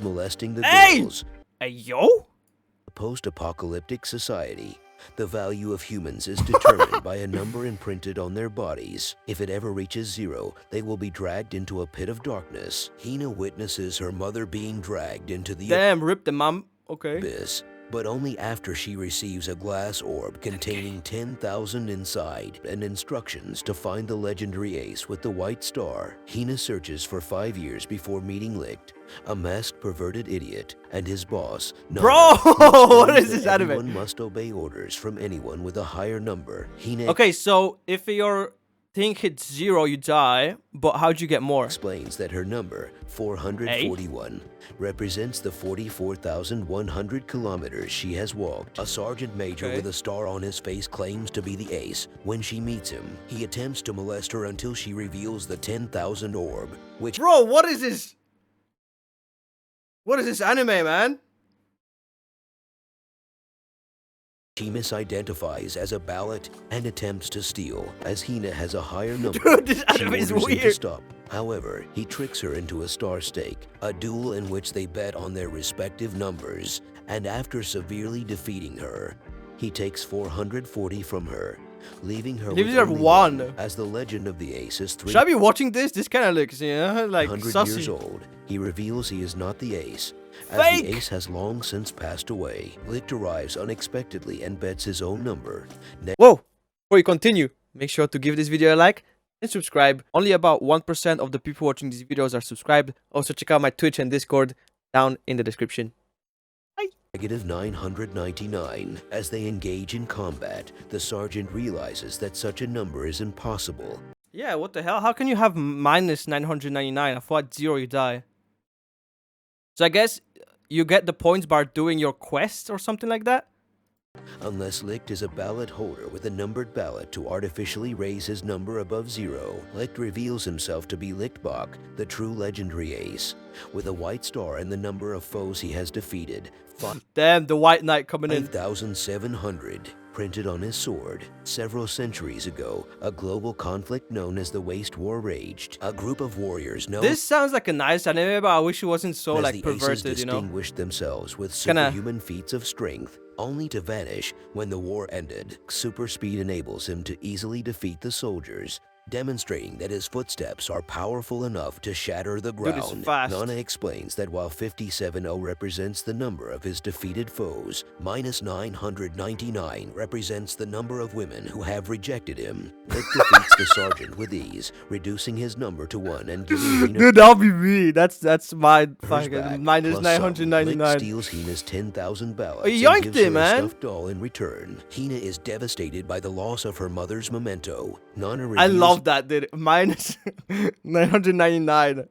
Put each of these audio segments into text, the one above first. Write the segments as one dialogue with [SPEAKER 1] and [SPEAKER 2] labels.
[SPEAKER 1] molesting the
[SPEAKER 2] Hey!
[SPEAKER 1] girls.
[SPEAKER 2] Hey, yo?
[SPEAKER 1] Post-apocalyptic society. The value of humans is determined by a number imprinted on their bodies. If it ever reaches 0, they will be dragged into a pit of darkness. Hina witnesses her mother being dragged into the
[SPEAKER 2] Damn, rip the mom. Okay.
[SPEAKER 1] abyss, but only after she receives a glass orb containing 10,000 inside and instructions to find the legendary ace with the white star. Hina searches for 5 years before meeting Licht, a masked perverted idiot, and his boss, Nana,
[SPEAKER 2] Bro,
[SPEAKER 1] who explains
[SPEAKER 2] what is this
[SPEAKER 1] that
[SPEAKER 2] anime?
[SPEAKER 1] everyone must obey orders from anyone with a higher number. Hina
[SPEAKER 2] Okay, so if your thing hits 0, you die. But how'd you get more?
[SPEAKER 1] explains that her number, 441, represents the 44,100 kilometers she has walked. A sergeant major
[SPEAKER 2] Okay.
[SPEAKER 1] with a star on his face claims to be the ace. When she meets him, he attempts to molest her until she reveals the 10,000 orb, which
[SPEAKER 2] Bro, what is this? What is this anime, man?
[SPEAKER 1] she misidentifies as a ballot and attempts to steal. As Hina has a higher number,
[SPEAKER 2] Dude, this
[SPEAKER 1] she
[SPEAKER 2] anime is
[SPEAKER 1] orders him to
[SPEAKER 2] weird.
[SPEAKER 1] stop. However, he tricks her into a star stake, a duel in which they bet on their respective numbers, and after severely defeating her, he takes 440 from her, leaving her
[SPEAKER 2] Leaves
[SPEAKER 1] with
[SPEAKER 2] her
[SPEAKER 1] only
[SPEAKER 2] one.
[SPEAKER 1] As the legend of the ace is
[SPEAKER 2] Should I be watching this? This kind of looks, like
[SPEAKER 1] 300
[SPEAKER 2] sussy.
[SPEAKER 1] years old, he reveals he is not the ace. As
[SPEAKER 2] Fake!
[SPEAKER 1] the ace has long since passed away, Licht arrives unexpectedly and bets his own number.
[SPEAKER 2] Whoa! Before you continue, make sure to give this video a like and subscribe. Only about 1% of the people watching these videos are subscribed. Also, check out my Twitch and Discord down in the description.
[SPEAKER 1] Negative 999. As they engage in combat, the sergeant realizes that such a number is impossible.
[SPEAKER 2] Yeah, what the hell? How can you have minus 999? I thought 0, you die. So I guess you get the points by doing your quest or something like that?
[SPEAKER 1] Unless Licht is a ballot holder with a numbered ballot to artificially raise his number above 0, Licht reveals himself to be Lichtbach, the true legendary ace. With a white star and the number of foes he has defeated,
[SPEAKER 2] Damn, the White Knight coming in.
[SPEAKER 1] 5,700, printed on his sword. Several centuries ago, a global conflict known as the Waste War raged. A group of warriors known
[SPEAKER 2] This sounds like a nice anime, but I wish it wasn't so
[SPEAKER 1] as
[SPEAKER 2] like
[SPEAKER 1] the aces
[SPEAKER 2] perverted, you know?
[SPEAKER 1] distinguished themselves with
[SPEAKER 2] Kinda-
[SPEAKER 1] superhuman feats of strength, only to vanish when the war ended. Super speed enables him to easily defeat the soldiers, demonstrating that his footsteps are powerful enough to shatter the
[SPEAKER 2] Dude, it's
[SPEAKER 1] ground.
[SPEAKER 2] fast.
[SPEAKER 1] Nana explains that while 570 represents the number of his defeated foes, minus 999 represents the number of women who have rejected him. Licht defeats the sergeant with ease, reducing his number to 1 and giving Hina
[SPEAKER 2] Dude, that'll be me. That's my
[SPEAKER 1] hers
[SPEAKER 2] fucking
[SPEAKER 1] back,
[SPEAKER 2] minus
[SPEAKER 1] plus some.
[SPEAKER 2] 999.
[SPEAKER 1] Licht steals Hina's 10,000 ballots
[SPEAKER 2] Oh, you
[SPEAKER 1] and
[SPEAKER 2] yoinked
[SPEAKER 1] gives
[SPEAKER 2] it,
[SPEAKER 1] her
[SPEAKER 2] man.
[SPEAKER 1] a stuffed doll in return. Hina is devastated by the loss of her mother's memento. Nana
[SPEAKER 2] I
[SPEAKER 1] reveals
[SPEAKER 2] love that, dude. Minus 999.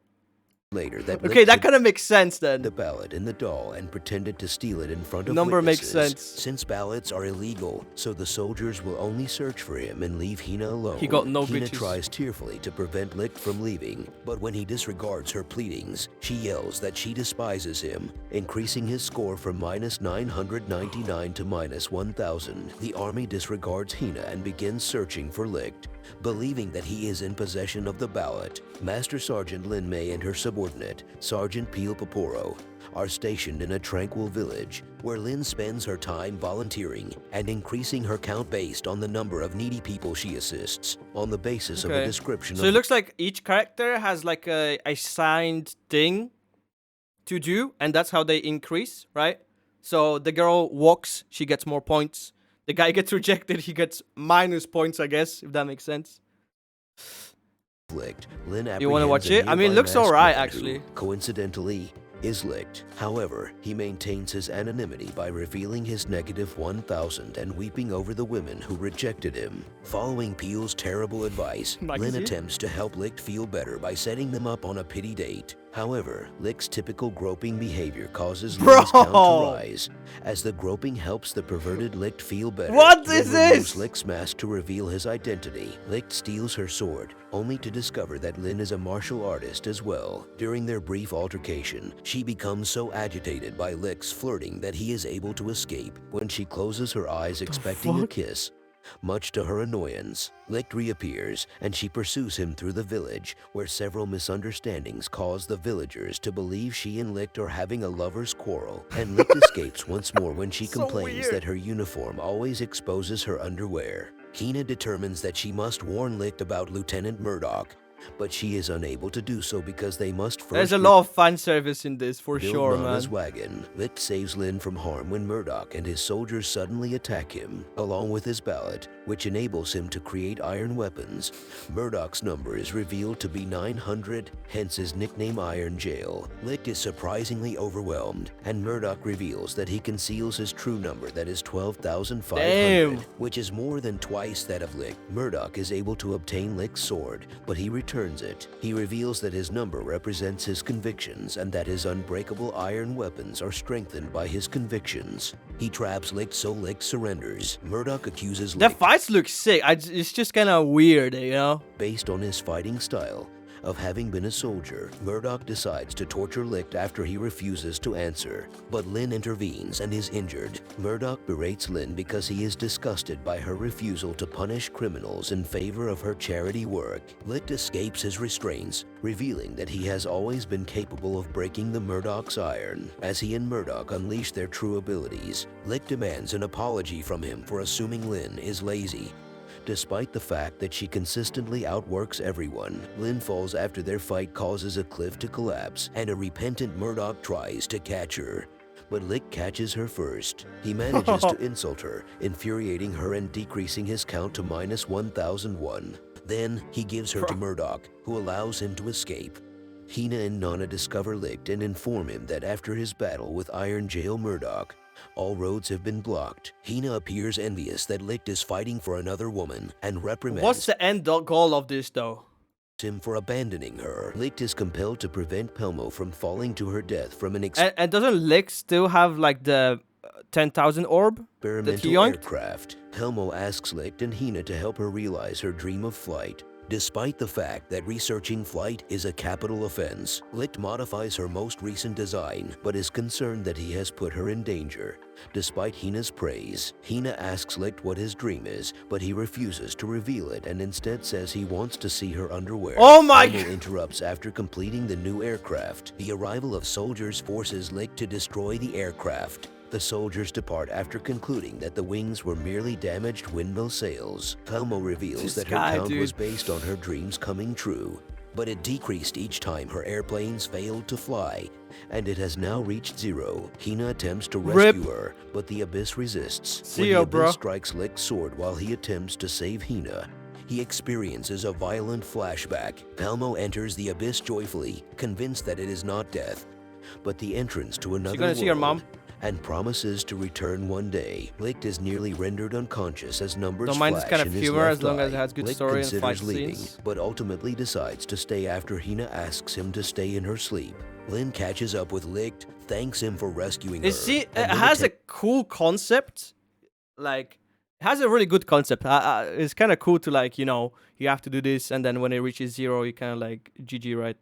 [SPEAKER 1] later that
[SPEAKER 2] Okay,
[SPEAKER 1] Licht
[SPEAKER 2] that
[SPEAKER 1] hid
[SPEAKER 2] kind of makes sense then.
[SPEAKER 1] the ballot in the doll and pretended to steal it in front of
[SPEAKER 2] Number makes
[SPEAKER 1] witnesses.
[SPEAKER 2] sense.
[SPEAKER 1] Since ballots are illegal, so the soldiers will only search for him and leave Hina alone.
[SPEAKER 2] He got no
[SPEAKER 1] Hina
[SPEAKER 2] bitches.
[SPEAKER 1] tries tearfully to prevent Licht from leaving, but when he disregards her pleadings, she yells that she despises him, increasing his score from minus 999 to minus 1,000. The army disregards Hina and begins searching for Licht. Believing that he is in possession of the ballot, Master Sergeant Lynn May and her subordinate, Sergeant Peel Paporo, are stationed in a tranquil village where Lynn spends her time volunteering and increasing her count based on the number of needy people she assists, on the basis of a description
[SPEAKER 2] So
[SPEAKER 1] of
[SPEAKER 2] it looks like each character has like a assigned thing to do, and that's how they increase, right? So the girl walks, she gets more points. The guy gets rejected, he gets minus points, I guess, if that makes sense.
[SPEAKER 1] Licht. Lynn
[SPEAKER 2] You wanna watch
[SPEAKER 1] apprehends a
[SPEAKER 2] it? I mean, it
[SPEAKER 1] nearby
[SPEAKER 2] looks
[SPEAKER 1] masked
[SPEAKER 2] alright,
[SPEAKER 1] man
[SPEAKER 2] actually.
[SPEAKER 1] who, coincidentally, is Licht. However, he maintains his anonymity by revealing his negative 1,000 and weeping over the women who rejected him. Following Peel's terrible advice,
[SPEAKER 2] I can
[SPEAKER 1] Lynn
[SPEAKER 2] see it.
[SPEAKER 1] attempts to help Licht feel better by setting them up on a pity date. However, Licht's typical groping behavior causes Lynn's count to
[SPEAKER 2] Bro!
[SPEAKER 1] rise. As the groping helps the perverted Licht feel better,
[SPEAKER 2] What
[SPEAKER 1] Lynn
[SPEAKER 2] is
[SPEAKER 1] removes
[SPEAKER 2] this?
[SPEAKER 1] Licht's mask to reveal his identity. Licht steals her sword, only to discover that Lynn is a martial artist as well. During their brief altercation, she becomes so agitated by Licht's flirting that he is able to escape. When she closes her eyes expecting a
[SPEAKER 2] fuck?
[SPEAKER 1] kiss, Much to her annoyance, Licht reappears and she pursues him through the village, where several misunderstandings cause the villagers to believe she and Licht are having a lover's quarrel, and Licht escapes once more when she
[SPEAKER 2] So
[SPEAKER 1] complains
[SPEAKER 2] weird.
[SPEAKER 1] that her uniform always exposes her underwear. Hina determines that she must warn Licht about Lieutenant Murdoch, but she is unable to do so because they must first
[SPEAKER 2] There's a lot of fan service in this for
[SPEAKER 1] build
[SPEAKER 2] sure,
[SPEAKER 1] Nana's
[SPEAKER 2] man.
[SPEAKER 1] wagon. Licht saves Lynn from harm when Murdoch and his soldiers suddenly attack him, along with his ballot, which enables him to create iron weapons. Murdoch's number is revealed to be 900, hence his nickname Iron Jail. Licht is surprisingly overwhelmed, and Murdoch reveals that he conceals his true number, that is 12,500,
[SPEAKER 2] Damn.
[SPEAKER 1] which is more than twice that of Licht. Murdoch is able to obtain Licht's sword, but he returns it. He reveals that his number represents his convictions and that his unbreakable iron weapons are strengthened by his convictions. He traps Licht so Licht surrenders. Murdoch accuses
[SPEAKER 2] The
[SPEAKER 1] Licht,
[SPEAKER 2] fights look sick. It's just kind of weird, you know?
[SPEAKER 1] based on his fighting style, of having been a soldier. Murdoch decides to torture Licht after he refuses to answer, but Lynn intervenes and is injured. Murdoch berates Lynn because he is disgusted by her refusal to punish criminals in favor of her charity work. Licht escapes his restraints, revealing that he has always been capable of breaking the Murdoch's iron. As he and Murdoch unleash their true abilities, Licht demands an apology from him for assuming Lynn is lazy. Despite the fact that she consistently outworks everyone, Lynn falls after their fight causes a cliff to collapse, and a repentant Murdoch tries to catch her. But Licht catches her first. He manages to insult her, infuriating her and decreasing his count to minus 1,001. Then he gives her to Murdoch, who allows him to escape. Hina and Nana discover Licht and inform him that after his battle with Iron Jail Murdoch, all roads have been blocked. Hina appears envious that Licht is fighting for another woman and reprimands
[SPEAKER 2] What's the end goal of this, though?
[SPEAKER 1] him for abandoning her. Licht is compelled to prevent Pelmo from falling to her death from an
[SPEAKER 2] And doesn't Licht still have, like, the 10,000 orb that he
[SPEAKER 1] experimental
[SPEAKER 2] yoinked?
[SPEAKER 1] aircraft. Pelmo asks Licht and Hina to help her realize her dream of flight. Despite the fact that researching flight is a capital offense, Licht modifies her most recent design, but is concerned that he has put her in danger. Despite Hina's praise, Hina asks Licht what his dream is, but he refuses to reveal it and instead says he wants to see her underwear.
[SPEAKER 2] Oh my
[SPEAKER 1] Pelmo
[SPEAKER 2] God.
[SPEAKER 1] interrupts after completing the new aircraft. The arrival of soldiers forces Licht to destroy the aircraft. The soldiers depart after concluding that the wings were merely damaged windmill sails. Pelmo reveals
[SPEAKER 2] This
[SPEAKER 1] that her
[SPEAKER 2] guy,
[SPEAKER 1] count was
[SPEAKER 2] dude.
[SPEAKER 1] based on her dreams coming true, but it decreased each time her airplanes failed to fly, and it has now reached 0. Hina attempts to
[SPEAKER 2] Rip.
[SPEAKER 1] rescue her, but the Abyss resists.
[SPEAKER 2] See
[SPEAKER 1] When
[SPEAKER 2] ya,
[SPEAKER 1] the Abyss
[SPEAKER 2] bro.
[SPEAKER 1] strikes Licht's sword while he attempts to save Hina, he experiences a violent flashback. Pelmo enters the Abyss joyfully, convinced that it is not death, but the entrance to another
[SPEAKER 2] gonna see her
[SPEAKER 1] world,
[SPEAKER 2] mom?
[SPEAKER 1] and promises to return one day. Licht is nearly rendered unconscious as numbers
[SPEAKER 2] Don't mind this
[SPEAKER 1] flash
[SPEAKER 2] kind of
[SPEAKER 1] in his
[SPEAKER 2] humor
[SPEAKER 1] left
[SPEAKER 2] as long as it
[SPEAKER 1] eye.
[SPEAKER 2] has good
[SPEAKER 1] Licht
[SPEAKER 2] story and
[SPEAKER 1] considers
[SPEAKER 2] fight
[SPEAKER 1] leaving,
[SPEAKER 2] scenes.
[SPEAKER 1] but ultimately decides to stay after Hina asks him to stay in her sleep. Lynn catches up with Licht, thanks him for rescuing her.
[SPEAKER 2] You see, it
[SPEAKER 1] and then
[SPEAKER 2] has a
[SPEAKER 1] attempts
[SPEAKER 2] cool concept. Like, it has a really good concept. It's kind of cool to, like, you know, you have to do this, and then when it reaches 0, you kind of like GG, right?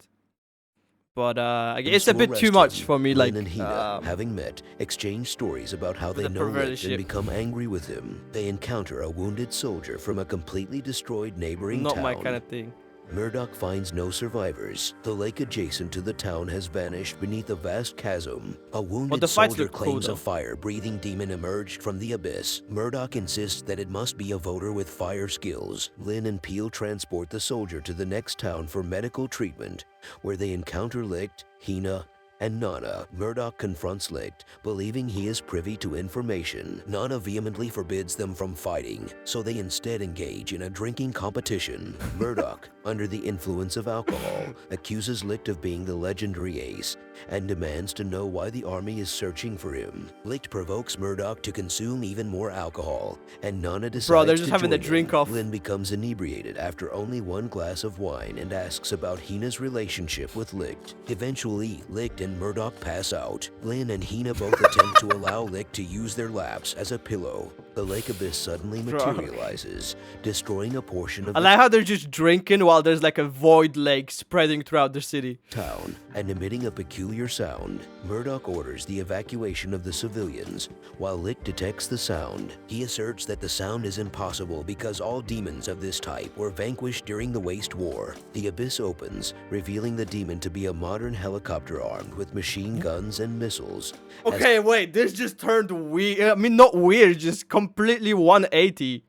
[SPEAKER 2] But it's a
[SPEAKER 1] to
[SPEAKER 2] bit
[SPEAKER 1] arrest
[SPEAKER 2] too much
[SPEAKER 1] him.
[SPEAKER 2] for me.
[SPEAKER 1] Lynn
[SPEAKER 2] Like,
[SPEAKER 1] and Hina, having met, exchange stories about how they
[SPEAKER 2] the
[SPEAKER 1] know
[SPEAKER 2] perverted
[SPEAKER 1] Licht and
[SPEAKER 2] shit.
[SPEAKER 1] become angry with him. They encounter a wounded soldier from a completely destroyed neighboring
[SPEAKER 2] not
[SPEAKER 1] town.
[SPEAKER 2] my kind of thing.
[SPEAKER 1] Murdoch finds no survivors. The lake adjacent to the town has vanished beneath a vast chasm. A wounded
[SPEAKER 2] the fights
[SPEAKER 1] soldier
[SPEAKER 2] look cool,
[SPEAKER 1] claims
[SPEAKER 2] though.
[SPEAKER 1] a fire-breathing demon emerged from the abyss. Murdoch insists that it must be a voter with fire skills. Lynn and Peel transport the soldier to the next town for medical treatment, where they encounter Licht, Hina, and Nana. Murdoch confronts Licht, believing he is privy to information. Nana vehemently forbids them from fighting, so they instead engage in a drinking competition. Murdoch, under the influence of alcohol, accuses Licht of being the legendary ace and demands to know why the army is searching for him. Licht provokes Murdoch to consume even more alcohol, and Nana decides
[SPEAKER 2] Bro, they're just
[SPEAKER 1] to
[SPEAKER 2] having the
[SPEAKER 1] join
[SPEAKER 2] drink
[SPEAKER 1] him.
[SPEAKER 2] off.
[SPEAKER 1] Lynn becomes inebriated after only one glass of wine and asks about Hina's relationship with Licht. Eventually, Licht and Murdoch pass out. Lynn and Hina both attempt to allow Licht to use their laps as a pillow. The lake abyss suddenly materializes, destroying a portion of
[SPEAKER 2] I
[SPEAKER 1] the
[SPEAKER 2] like how they're just drinking while there's like a void lake spreading throughout the city.
[SPEAKER 1] town. and emitting a peculiar sound. Murdoch orders the evacuation of the civilians. While Licht detects the sound, he asserts that the sound is impossible because all demons of this type were vanquished during the Waste War. The abyss opens, revealing the demon to be a modern helicopter armed with machine guns and missiles.
[SPEAKER 2] Okay, wait, this just turned weird. I mean, not weird, just completely 180.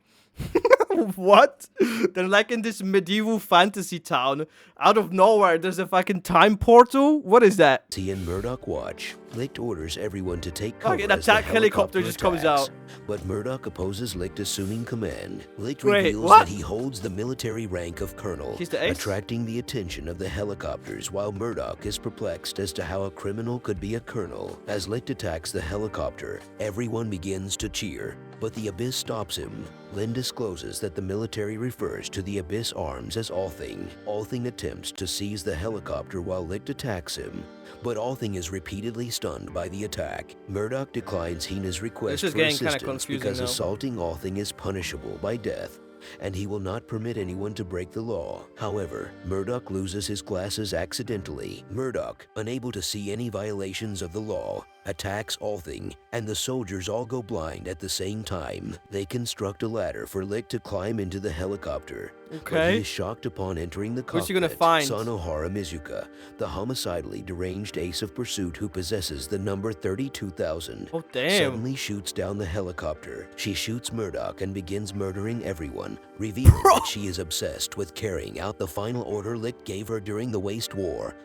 [SPEAKER 2] What? They're like in this medieval fantasy town. Out of nowhere, there's a fucking time portal? What is that?
[SPEAKER 1] He and Murdoch watch. Licht orders everyone to take cover
[SPEAKER 2] Okay, an
[SPEAKER 1] as the
[SPEAKER 2] attack helicopter just comes
[SPEAKER 1] attacks,
[SPEAKER 2] out.
[SPEAKER 1] but Murdoch opposes Licht assuming command. Licht
[SPEAKER 2] Wait,
[SPEAKER 1] reveals
[SPEAKER 2] what?
[SPEAKER 1] that he holds the military rank of colonel,
[SPEAKER 2] He's the ace?
[SPEAKER 1] attracting the attention of the helicopters while Murdoch is perplexed as to how a criminal could be a colonel. As Licht attacks the helicopter, everyone begins to cheer, but the abyss stops him. Lynn discloses that the military refers to the abyss arms as Althing. Althing attempts to seize the helicopter while Licht attacks him, but Althing is repeatedly stunned by the attack. Murdoch declines Hina's request
[SPEAKER 2] is
[SPEAKER 1] for
[SPEAKER 2] getting kinda
[SPEAKER 1] assistance
[SPEAKER 2] confusing
[SPEAKER 1] because
[SPEAKER 2] now.
[SPEAKER 1] assaulting Althing is punishable by death, and he will not permit anyone to break the law. However, Murdoch loses his glasses accidentally. Murdoch, unable to see any violations of the law, attacks Althing, and the soldiers all go blind at the same time. They construct a ladder for Licht to climb into the helicopter, but
[SPEAKER 2] Okay.
[SPEAKER 1] he is shocked upon entering the cockpit.
[SPEAKER 2] What's he gonna find?
[SPEAKER 1] Sanohara Mizuka, the homicidally deranged ace of pursuit who possesses the number 32,000,
[SPEAKER 2] Oh, damn.
[SPEAKER 1] suddenly shoots down the helicopter. She shoots Murdoch and begins murdering everyone, revealing that she is obsessed with carrying out the final order Licht gave her during the Waste War,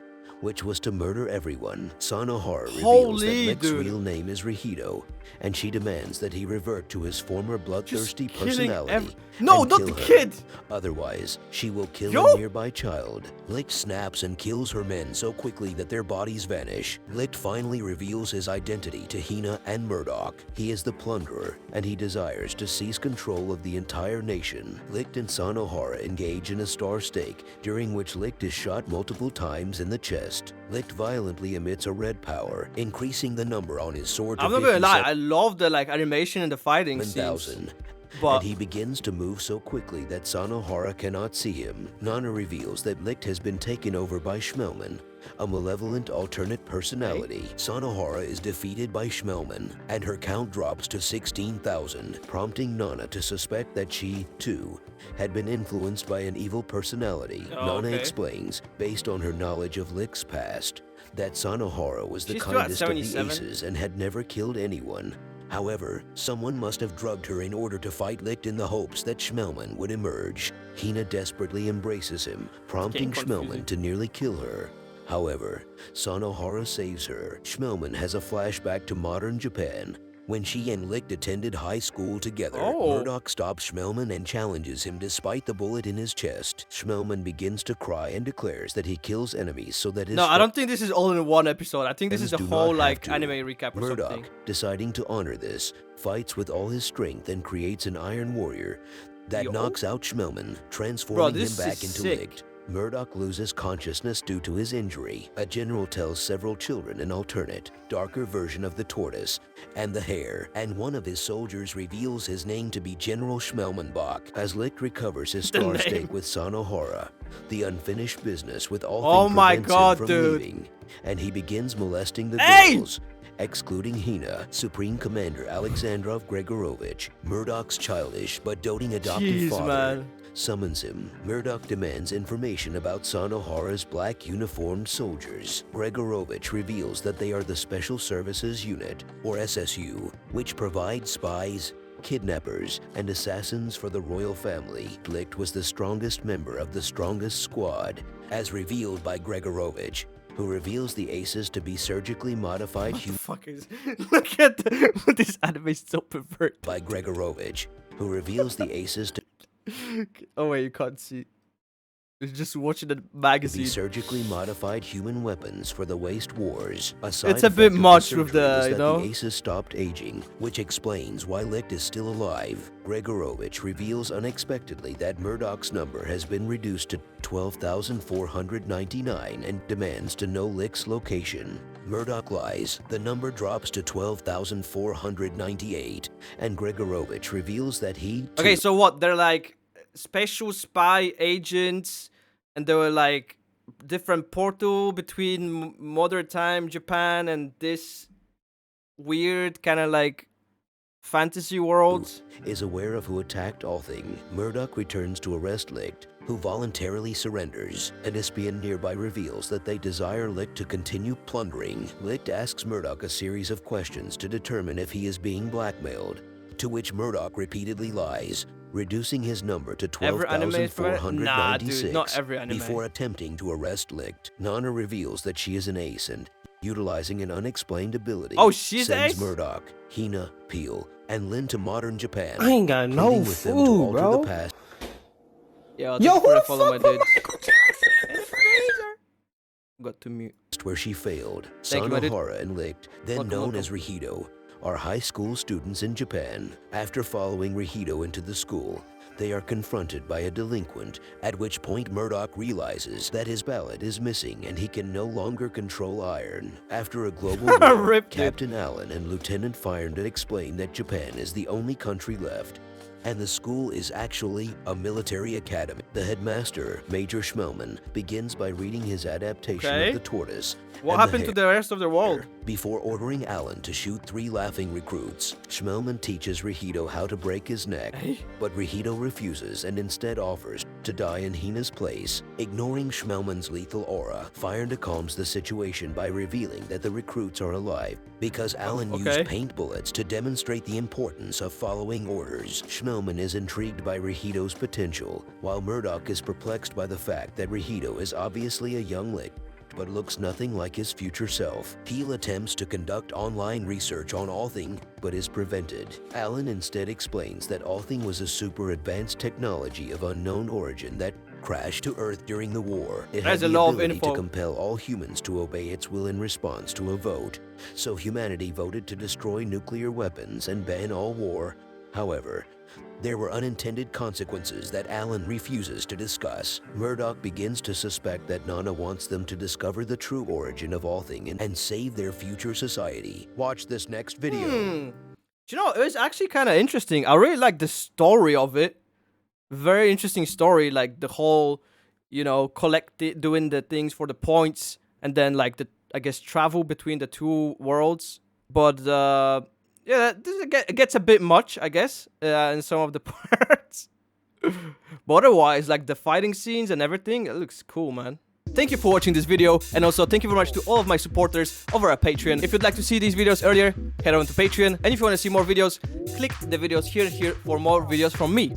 [SPEAKER 1] which was to murder everyone. Sanohara reveals
[SPEAKER 2] Holy
[SPEAKER 1] that Licht's
[SPEAKER 2] dude.
[SPEAKER 1] real name is Rihido, and she demands that he revert to his former bloodthirsty
[SPEAKER 2] killing
[SPEAKER 1] personality.
[SPEAKER 2] No,
[SPEAKER 1] and
[SPEAKER 2] not
[SPEAKER 1] kill
[SPEAKER 2] the
[SPEAKER 1] her.
[SPEAKER 2] kid!
[SPEAKER 1] Otherwise, she will kill
[SPEAKER 2] Yo!
[SPEAKER 1] a nearby child. Licht snaps and kills her men so quickly that their bodies vanish. Licht finally reveals his identity to Hina and Murdoch. He is the plunderer, and he desires to seize control of the entire nation. Licht and Sanohara engage in a star stake, during which Licht is shot multiple times in the chest. Licht violently emits a red power, increasing the number on his sword to
[SPEAKER 2] I'm not gonna lie, I love the like animation and the fighting scenes.
[SPEAKER 1] 57,000.
[SPEAKER 2] But
[SPEAKER 1] And he begins to move so quickly that Sanohara cannot see him. Nana reveals that Licht has been taken over by Schmelman, a malevolent alternate personality. Sanohara is defeated by Schmelman, and her count drops to 16,000, prompting Nana to suspect that she, too, had been influenced by an evil personality.
[SPEAKER 2] Oh,
[SPEAKER 1] Nana
[SPEAKER 2] okay.
[SPEAKER 1] explains, based on her knowledge of Licht's past, that Sanohara was the
[SPEAKER 2] She's still at
[SPEAKER 1] kindest of the
[SPEAKER 2] 77.
[SPEAKER 1] aces and had never killed anyone. However, someone must have drugged her in order to fight Licht in the hopes that Schmelman would emerge. Hina desperately embraces him, prompting
[SPEAKER 2] getting
[SPEAKER 1] Schmelman
[SPEAKER 2] confusing.
[SPEAKER 1] to nearly kill her. However, Sanohara saves her. Schmelman has a flashback to modern Japan, when she and Licht attended high school together.
[SPEAKER 2] Oh.
[SPEAKER 1] Murdoch stops Schmelman and challenges him despite the bullet in his chest. Schmelman begins to cry and declares that he kills enemies so that his
[SPEAKER 2] no, I don't think this is all in one episode. I think this is a
[SPEAKER 1] friends do
[SPEAKER 2] whole
[SPEAKER 1] not have
[SPEAKER 2] like
[SPEAKER 1] to.
[SPEAKER 2] anime recap or
[SPEAKER 1] Murdoch,
[SPEAKER 2] something.
[SPEAKER 1] deciding to honor this, fights with all his strength and creates an Iron Warrior that
[SPEAKER 2] Yo.
[SPEAKER 1] knocks out Schmelman, transforming him
[SPEAKER 2] this
[SPEAKER 1] back
[SPEAKER 2] is
[SPEAKER 1] into
[SPEAKER 2] sick.
[SPEAKER 1] Licht. Murdoch loses consciousness due to his injury. A general tells several children an alternate, darker version of the tortoise and the hare, and one of his soldiers reveals his name to be General Schmelmanbach. As Licht recovers his
[SPEAKER 2] The
[SPEAKER 1] star
[SPEAKER 2] name.
[SPEAKER 1] stake with Sanohara, the unfinished business with all
[SPEAKER 2] Oh my
[SPEAKER 1] prevents
[SPEAKER 2] God,
[SPEAKER 1] him from
[SPEAKER 2] dude.
[SPEAKER 1] leaving, and he begins molesting the
[SPEAKER 2] Hey!
[SPEAKER 1] girls. Excluding Hina, Supreme Commander Alexandrov Gregorovich, Murdoch's childish but doting adoptive
[SPEAKER 2] Jeez,
[SPEAKER 1] father,
[SPEAKER 2] man.
[SPEAKER 1] summons him. Murdoch demands information about Sanohara's black uniformed soldiers. Gregorovich reveals that they are the Special Services Unit, or SSU, which provides spies, kidnappers, and assassins for the royal family. Licht was the strongest member of the strongest squad, as revealed by Gregorovich, who reveals the aces to be surgically modified
[SPEAKER 2] What the fuck is? Look at this anime is so perverted.
[SPEAKER 1] by Gregorovich, who reveals the aces to
[SPEAKER 2] Oh wait, you can't see. It's just watching the
[SPEAKER 1] be
[SPEAKER 2] magazine.
[SPEAKER 1] surgically modified human weapons for the Waste Wars. A side
[SPEAKER 2] It's a
[SPEAKER 1] effect
[SPEAKER 2] bit
[SPEAKER 1] of the
[SPEAKER 2] much with
[SPEAKER 1] surgery
[SPEAKER 2] the,
[SPEAKER 1] is
[SPEAKER 2] you
[SPEAKER 1] that
[SPEAKER 2] know?
[SPEAKER 1] the aces stopped aging, which explains why Licht is still alive. Gregorovich reveals unexpectedly that Murdoch's number has been reduced to 12,499 and demands to know Licht's location. Murdoch lies. The number drops to 12,498, and Gregorovich reveals that he too
[SPEAKER 2] Okay, so what? They're like special spy agents, and they were like different portal between modern time Japan and this weird kind of like fantasy world.
[SPEAKER 1] Is aware of who attacked Althing, Murdoch returns to arrest Licht, who voluntarily surrenders. An espion nearby reveals that they desire Licht to continue plundering. Licht asks Murdoch a series of questions to determine if he is being blackmailed, to which Murdoch repeatedly lies, reducing his number to
[SPEAKER 2] Every anime is for-
[SPEAKER 1] 12,496
[SPEAKER 2] Nah, dude, not every anime.
[SPEAKER 1] before attempting to arrest Licht. Nana reveals that she is an ace and, utilizing an unexplained ability,
[SPEAKER 2] Oh, she's the
[SPEAKER 1] sends
[SPEAKER 2] ace?
[SPEAKER 1] Murdoch, Hina, Peel, and Lynn to modern Japan.
[SPEAKER 3] I ain't got no
[SPEAKER 1] pleading with them to
[SPEAKER 3] food,
[SPEAKER 1] alter
[SPEAKER 3] bro.
[SPEAKER 1] the past
[SPEAKER 2] Yeah,
[SPEAKER 3] Yo, who the
[SPEAKER 2] follow my
[SPEAKER 3] fuck put
[SPEAKER 2] dude.
[SPEAKER 3] Michael Jackson?
[SPEAKER 2] Got to mute.
[SPEAKER 1] where she failed.
[SPEAKER 2] Thank you, my dude.
[SPEAKER 1] Sanohara and Licht, then
[SPEAKER 2] Welcome,
[SPEAKER 1] known
[SPEAKER 2] welcome.
[SPEAKER 1] as Rihido, are high school students in Japan. After following Rihido into the school, they are confronted by a delinquent, at which point Murdoch realizes that his ballot is missing and he can no longer control iron. After a global war,
[SPEAKER 2] Rip, dude.
[SPEAKER 1] Captain Allen and Lieutenant Fyrndon explain that Japan is the only country left, and the school is actually a military academy. The headmaster, Major Schmelman, begins by reading his adaptation
[SPEAKER 2] Okay.
[SPEAKER 1] of The Tortoise.
[SPEAKER 2] What
[SPEAKER 1] and
[SPEAKER 2] happened to the rest of the world?
[SPEAKER 1] Before ordering Allen to shoot 3 laughing recruits, Schmelman teaches Rihido how to break his neck, but Rihido refuses and instead offers to die in Hina's place. Ignoring Schmelman's lethal aura, Fyrndon calms the situation by revealing that the recruits are alive because Allen
[SPEAKER 2] okay.
[SPEAKER 1] used paint bullets to demonstrate the importance of following orders. Schmelman is intrigued by Rihido's potential, while Murdoch is perplexed by the fact that Rihido is obviously a young Licht but looks nothing like his future self. Peel attempts to conduct online research on Althing, but is prevented. Allen instead explains that Althing was a super advanced technology of unknown origin that crashed to Earth during the war. It
[SPEAKER 2] There's
[SPEAKER 1] had
[SPEAKER 2] a
[SPEAKER 1] the
[SPEAKER 2] lot of
[SPEAKER 1] ability to
[SPEAKER 2] info.
[SPEAKER 1] compel all humans to obey its will in response to a vote. So humanity voted to destroy nuclear weapons and ban all war. However, there were unintended consequences that Allen refuses to discuss. Murdoch begins to suspect that Nana wants them to discover the true origin of Althing and save their future society. Watch this next video.
[SPEAKER 2] Do you know, it was actually kind of interesting. I really like the story of it. Very interesting story, like the whole, you know, doing the things for the points, and then like the, I guess, travel between the two worlds. But yeah, it gets a bit much, I guess, in some of the parts. But otherwise, like the fighting scenes and everything, it looks cool, man. Thank you for watching this video, and also thank you very much to all of my supporters over at Patreon. If you'd like to see these videos earlier, head on to Patreon. And if you want to see more videos, click the videos here for more videos from me.